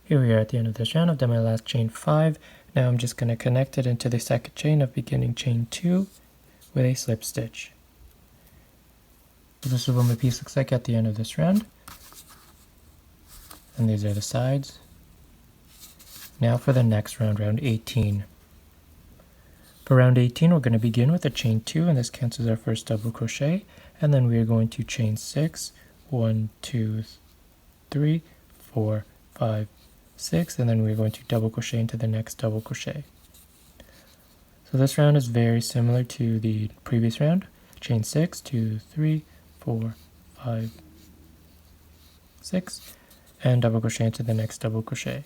Here we are at the end of this round. I've done my last chain 5. Now I'm just going to connect it into the second chain of beginning chain 2 with a slip stitch. So this is what my piece looks like at the end of this round. And these are the sides. Now for the next round, round 18. For round 18, we're going to begin with a chain 2, and this counts as our first double crochet, and then we are going to chain 6, 1, 2, 3, 4, 5, 6, and then we're going to double crochet into the next double crochet. So this round is very similar to the previous round. Chain 6, 2, 3, 4, 5, 6, and double crochet into the next double crochet.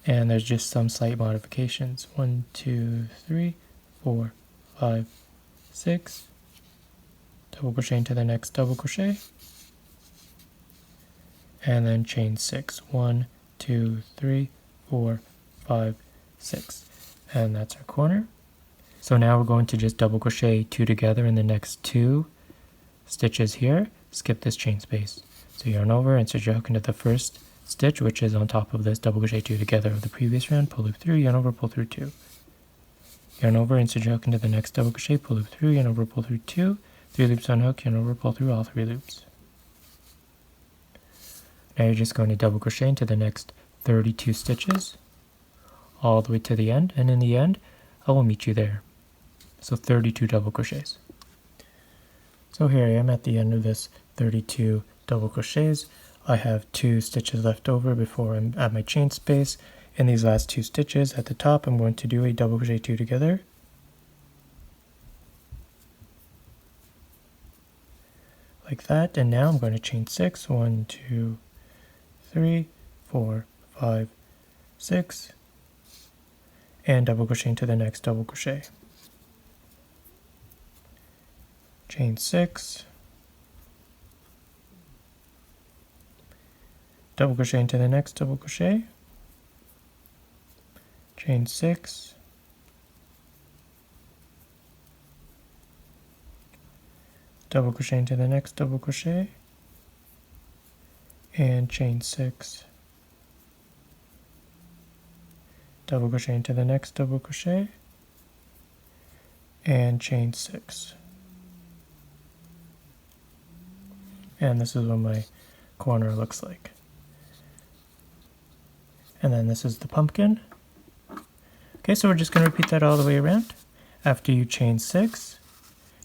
And there's just some slight modifications. 1, 2, 3, 4, 5, 6, double crochet into the next double crochet, and then chain 6. 1, 2, 3, 4, 5, 6, and that's our corner. So now we're going to just double crochet 2 together in the next 2 stitches here. Skip this chain space. So yarn over, insert your hook into the first stitch, which is on top of this double crochet 2 together of the previous round, pull loop through, yarn over, pull through 2. Yarn over, insert your hook into the next double crochet, pull loop through, yarn over, pull through 2, 3 loops on hook, yarn over, pull through all 3 loops. Now you're just going to double crochet into the next 32 stitches all the way to the end, and in the end I will meet you there. So 32 double crochets. So here I am at the end of this 32 double crochets. I have 2 stitches left over before I'm at my chain space. In these last 2 stitches at the top, I'm going to do a double crochet 2 together, like that, and now I'm going to chain 6, 1, 2, 3, 4, 5, 6, and double crochet into the next double crochet. Chain 6, double crochet into the next double crochet, chain 6, double crochet into the next double crochet, and chain 6, double crochet into the next double crochet, and chain 6. And this is what my corner looks like. And then this is the pumpkin. Okay, so we're just going to repeat that all the way around. After you chain 6,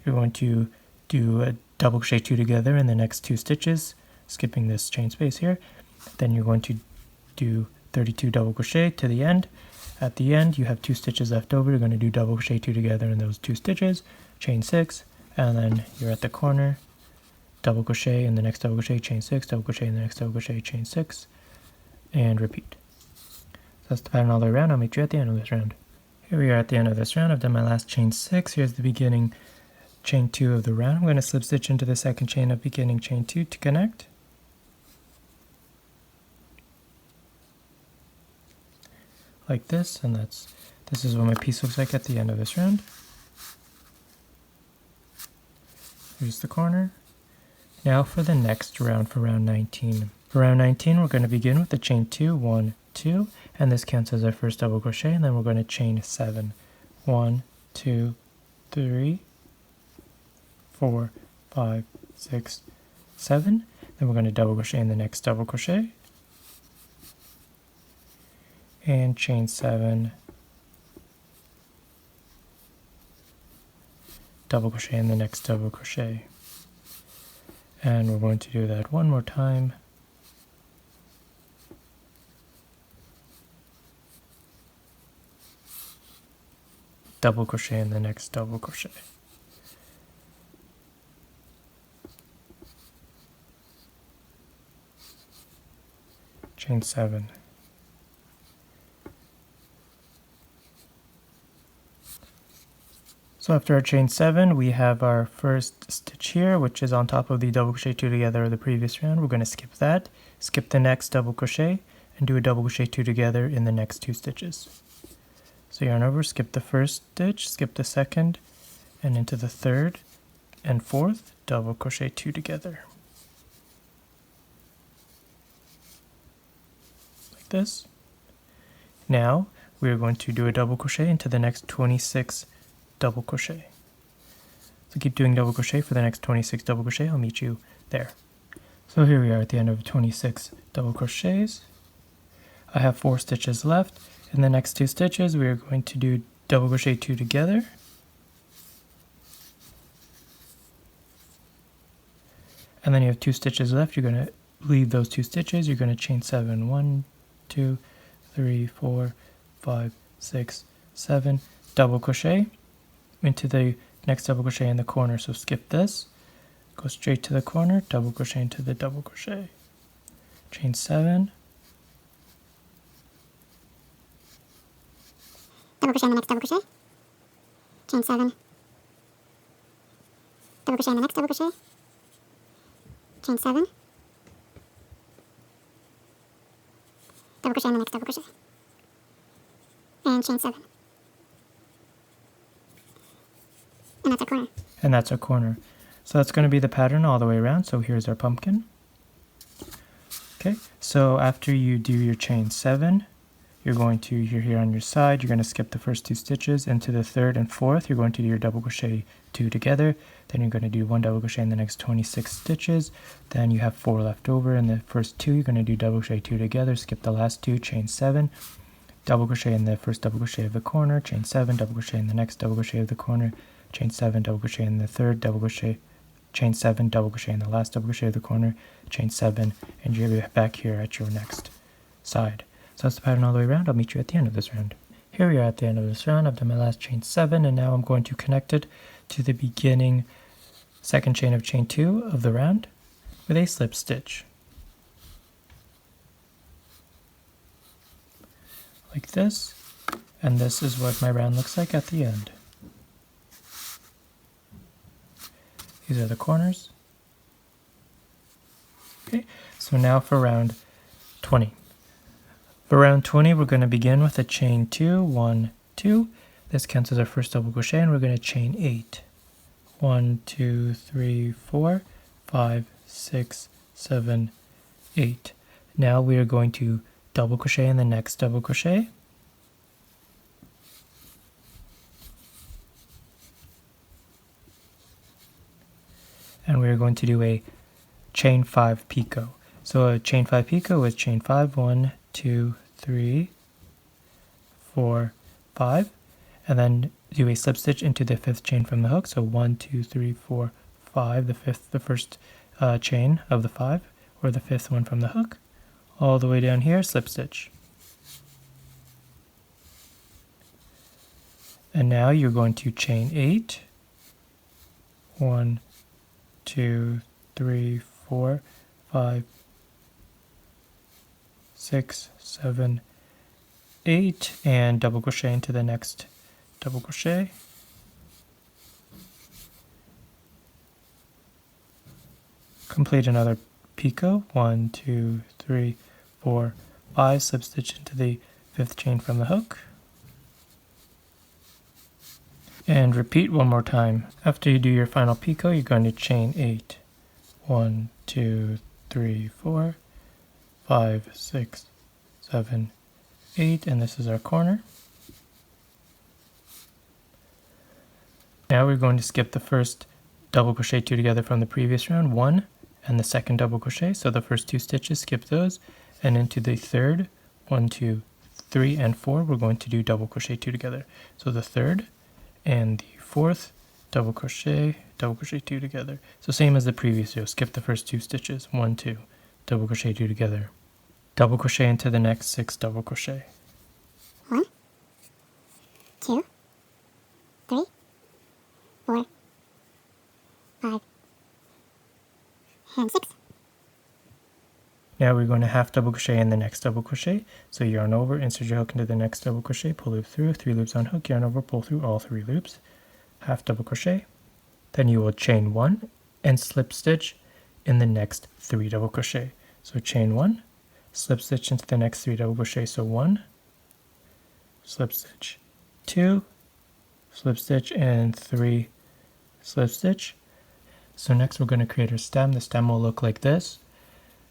you're going to do a double crochet 2 together in the next 2 stitches, skipping this chain space here. Then you're going to do 32 double crochet to the end. At the end, you have 2 stitches left over. You're going to do double crochet 2 together in those 2 stitches, chain 6, and then you're at the corner, double crochet in the next double crochet, chain 6, double crochet in the next double crochet, chain 6, and repeat. So that's the pattern all the way around. I'll meet you at the end of this round. Here we are at the end of this round. I've done my last chain 6. Here's the beginning chain 2 of the round. I'm going to slip stitch into the second chain of beginning chain 2 to connect. Like this, and this is what my piece looks like at the end of this round. Here's the corner. Now for the next round, for round 19. For round 19, we're going to begin with the chain 2, 1, 2, and this counts as our first double crochet, and then we're going to chain 7. 1, 2, 3, 4, 5, 6, 7. Then we're going to double crochet in the next double crochet, and chain 7, double crochet in the next double crochet. And we're going to do that one more time. Double crochet in the next double crochet. Chain 7. So after our chain 7, we have our first stitch here, which is on top of the double crochet 2 together of the previous round. We're going to skip that, skip the next double crochet, and do a double crochet 2 together in the next 2 stitches. So yarn over, skip the first stitch, skip the second, and into the third and fourth, double crochet 2 together. Like this. Now we are going to do a double crochet into the next 26 double crochet. So keep doing double crochet for the next 26 double crochet. I'll meet you there. So here we are at the end of 26 double crochets. I have 4 stitches left. In the next 2 stitches we are going to do double crochet 2 together. And then you have 2 stitches left. You're going to leave those 2 stitches. You're going to chain 7. 1, 2, 3, 4, 5, 6, 7. Double crochet into the next double crochet in the corner. So skip this. Go straight to the corner. Double crochet into the double crochet. Chain 7. Double crochet in the next double crochet. Chain 7. Double crochet in the next double crochet. Chain 7. Double crochet in the next double crochet. And chain 7. And that's our corner. And that's our corner. So that's going to be the pattern all the way around. So here's our pumpkin. Okay, so after you do your chain 7, you're here on your side, you're going to skip the first 2 stitches into the 3rd and 4th. You're going to do your double crochet 2 together. Then you're going to do 1 double crochet in the next 26 stitches. Then you have 4 left over. In the first 2, you're going to do double crochet 2 together, skip the last 2, chain 7, double crochet in the first double crochet of the corner, chain 7, double crochet in the next double crochet of the corner, chain 7, double crochet in the 3rd, double crochet, chain 7, double crochet in the last double crochet of the corner, chain 7, and you're back here at your next side. So that's the pattern all the way around. I'll meet you at the end of this round. Here we are at the end of this round. I've done my last chain 7, and now I'm going to connect it to the beginning second chain of chain 2 of the round with a slip stitch. Like this, and this is what my round looks like at the end. These are the corners. Okay, so now for round 20. For round 20, we're going to begin with a chain 2, 1, 2. This counts as our first double crochet, and we're going to chain 8. 1, 2, 3, 4, 5, 6, 7, 8. Now we are going to double crochet in the next double crochet. And we're going to do a chain 5 picot. So a chain 5 picot is chain 5, 1, 2, 3, 4, 5, and then do a slip stitch into the 5th chain from the hook. So 1, 2, 3, 4, 5, the first chain of the 5, or the 5th one from the hook. All the way down here, slip stitch. And now you're going to chain 8. 1, 2, 3, 4, 5, 6, 7, 8, and double crochet into the next double crochet. Complete another picot. 1, 2, 3, 4, 5, slip stitch into the 5th chain from the hook. And repeat one more time. After you do your final picot, you're going to chain 8. 1, 2, 3, 4, 5, 6, 7, 8, and this is our corner. Now we're going to skip the first double crochet 2 together from the previous round, 1, and the second double crochet. So the first 2 stitches, skip those, and into the 3rd, 1, 2, 3, and 4, we're going to do double crochet 2 together. So the 3rd and the 4th, double crochet 2 together. So same as the previous row, skip the first 2 stitches, 1, 2, double crochet 2 together. Double crochet into the next 6 double crochet. 1, 2, 3, 4, 5, and 6. Now we're going to half double crochet in the next double crochet. So yarn over, insert your hook into the next double crochet, pull loop through, 3 loops on hook, yarn over, pull through all 3 loops, half double crochet. Then you will chain 1 and slip stitch in the next 3 double crochet. So chain 1, slip stitch into the next 3 double crochet. So 1, slip stitch, 2, slip stitch, and 3 slip stitch. So next we're going to create our stem. The stem will look like this.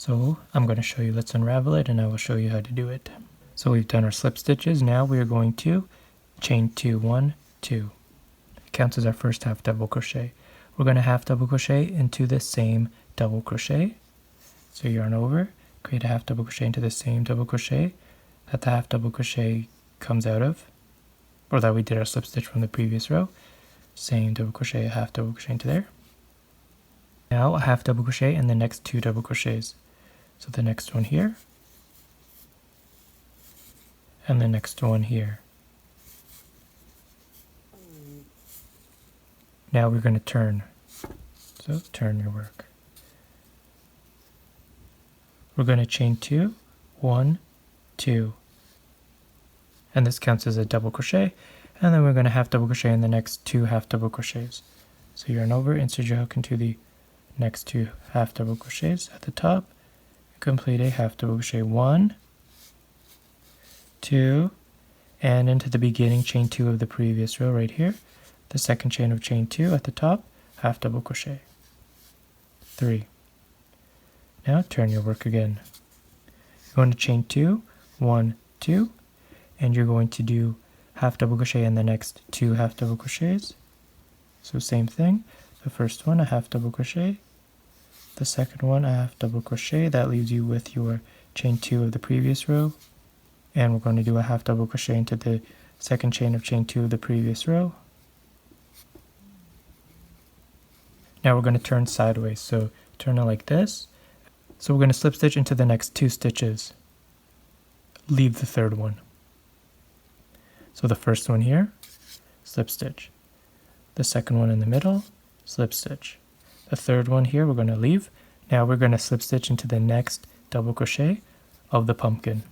So I'm going to show you, let's unravel it and I will show you how to do it. So we've done our slip stitches. Now we are going to chain 2, 1, 2. It counts as our first half double crochet. We're going to half double crochet into the same double crochet. So yarn over, create a half double crochet into the same double crochet that the half double crochet comes out of, or that we did our slip stitch from the previous row. Same double crochet, a half double crochet into there. Now a half double crochet in the next 2 double crochets. So the next one here, and the next one here. Now we're going to turn. So turn your work. We're going to chain 2, 1, 2. And this counts as a double crochet. And then we're going to half double crochet in the next 2 half double crochets. So yarn over, insert your hook into the next 2 half double crochets at the top. Complete a half double crochet, 1, 2, and into the beginning chain 2 of the previous row right here. The second chain of chain 2 at the top, half double crochet, 3. Now turn your work again. You're going to chain 2, 1, 2, and you're going to do half double crochet in the next 2 half double crochets. So same thing, the first one a half double crochet, the second one a half double crochet. That leaves you with your chain 2 of the previous row, and we're going to do a half double crochet into the second chain of chain 2 of the previous row. Now we're going to turn sideways, so turn it like this. So we're going to slip stitch into the next 2 stitches, leave the third one. So the first one here, slip stitch, the second one in the middle, slip stitch. The third one here we're going to leave. Now we're going to slip stitch into the next double crochet of the pumpkin.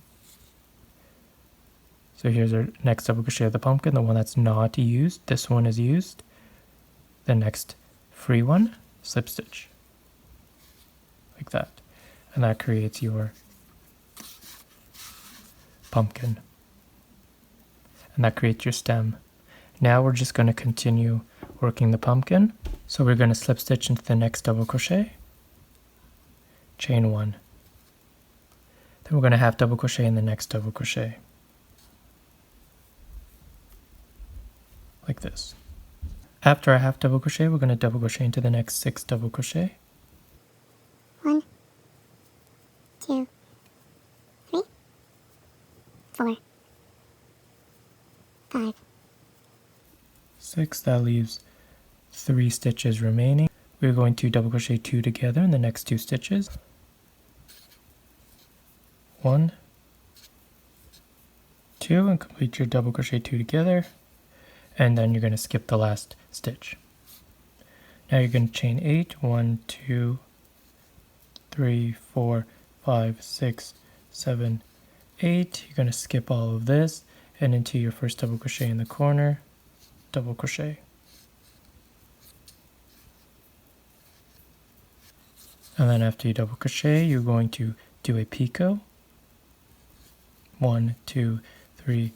So here's our next double crochet of the pumpkin, the one that's not used. This one is used. The next free one, slip stitch, like that. And that creates your pumpkin. And that creates your stem. Now we're just going to continue working the pumpkin. So we're going to slip stitch into the next double crochet, chain 1. Then we're going to half double crochet in the next double crochet, like this. After our half double crochet, we're going to double crochet into the next 6 double crochet. 1, 2, 3, 4, 5, 6. That leaves 3 stitches remaining. We're going to double crochet 2 together in the next 2 stitches. 1, 2, and complete your double crochet 2 together. And then you're going to skip the last stitch. Now you're going to chain 8, 1, 2, 3, 4, 5, 6, 7, 8. You're going to skip all of this and into your first double crochet in the corner, double crochet. And then after you double crochet, you're going to do a picot. 1, 2, 3,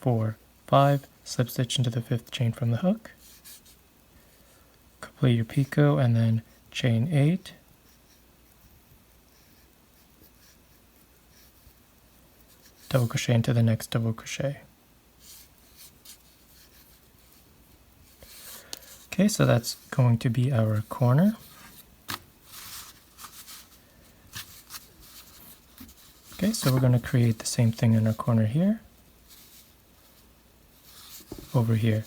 4, 5. Slip stitch into the 5th chain from the hook. Complete your picot and then chain 8. Double crochet into the next double crochet. Okay, so that's going to be our corner. Okay, so we're going to create the same thing in our corner here, over here.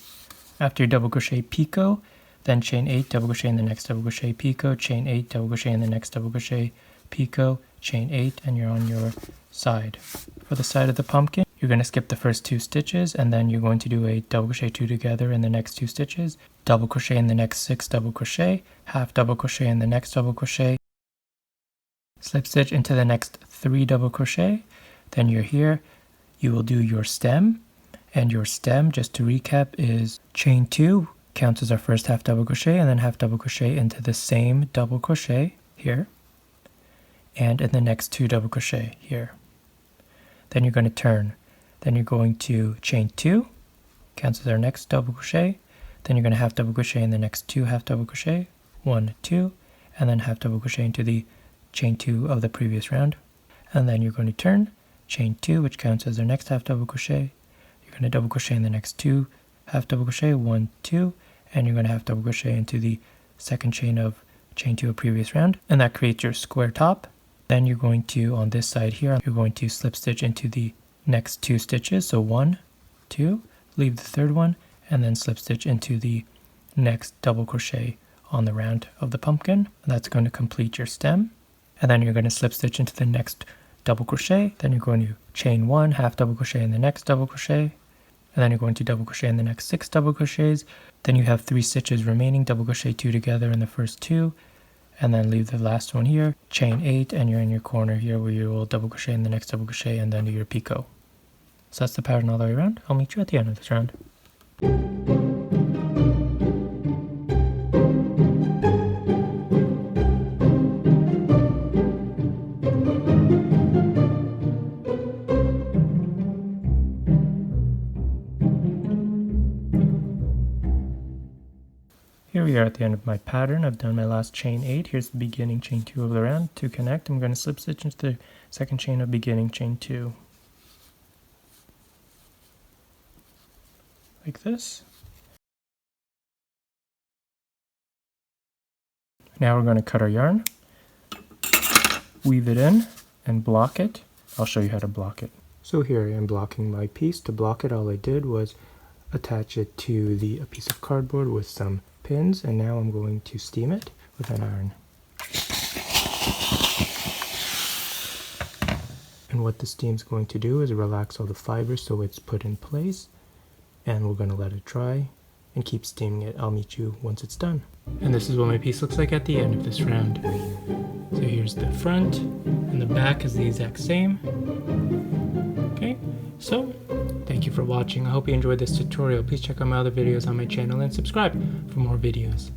After you double crochet picot, then chain 8, double crochet in the next double crochet picot, chain 8, double crochet in the next double crochet picot, chain 8, and you're on your side. For the side of the pumpkin, you're going to skip the first 2 stitches, and then you're going to do a double crochet 2 together in the next 2 stitches, double crochet in the next 6 double crochet, half double crochet in the next double crochet, slip stitch into the next 3 double crochet. Then you're here, you will do your stem, and your stem, just to recap, is chain 2 counts as our first half double crochet, and then half double crochet into the same double crochet here, and in the next 2 double crochet here. Then you're going to turn. Then you're going to chain 2, counts as our next double crochet. Then you're going to half double crochet in the next 2 half double crochet, 1, 2, and then half double crochet into the chain 2 of the previous round. And then you're going to turn, chain 2, which counts as our next half double crochet. You're going to double crochet in the next 2 half double crochet, 1, 2, and you're going to half double crochet into the second chain of chain 2 of previous round, and that creates your square top. Then you're going to, on this side here, you're going to slip stitch into the next 2 stitches, so 1, 2, leave the third one, and then slip stitch into the next double crochet on the round of the pumpkin. And that's going to complete your stem. And then you're going to slip stitch into the next double crochet, then you're going to chain 1, half double crochet in the next double crochet, and then you're going to double crochet in the next 6 double crochets. Then you have 3 stitches remaining, double crochet 2 together in the first 2, and then leave the last one here, chain 8, and you're in your corner here where you will double crochet in the next double crochet and then do your picot. So that's the pattern all the way around. I'll meet you at the end of this round. Here we are at the end of my pattern. I've done my last chain 8. Here's the beginning chain 2 of the round. To connect, I'm going to slip stitch into the second chain of beginning chain 2. Like this. Now we're going to cut our yarn, weave it in, and block it. I'll show you how to block it. So here I am blocking my piece. To block it, all I did was attach it to a piece of cardboard with some pins, and now I'm going to steam it with an iron. And what the steam's going to do is relax all the fibers so it's put in place, and we're going to let it dry and keep steaming it. I'll meet you once it's done. And this is what my piece looks like at the end of this round. So here's the front, and the back is the exact same. Okay, so thank you for watching. I hope you enjoyed this tutorial. Please check out my other videos on my channel and subscribe for more videos.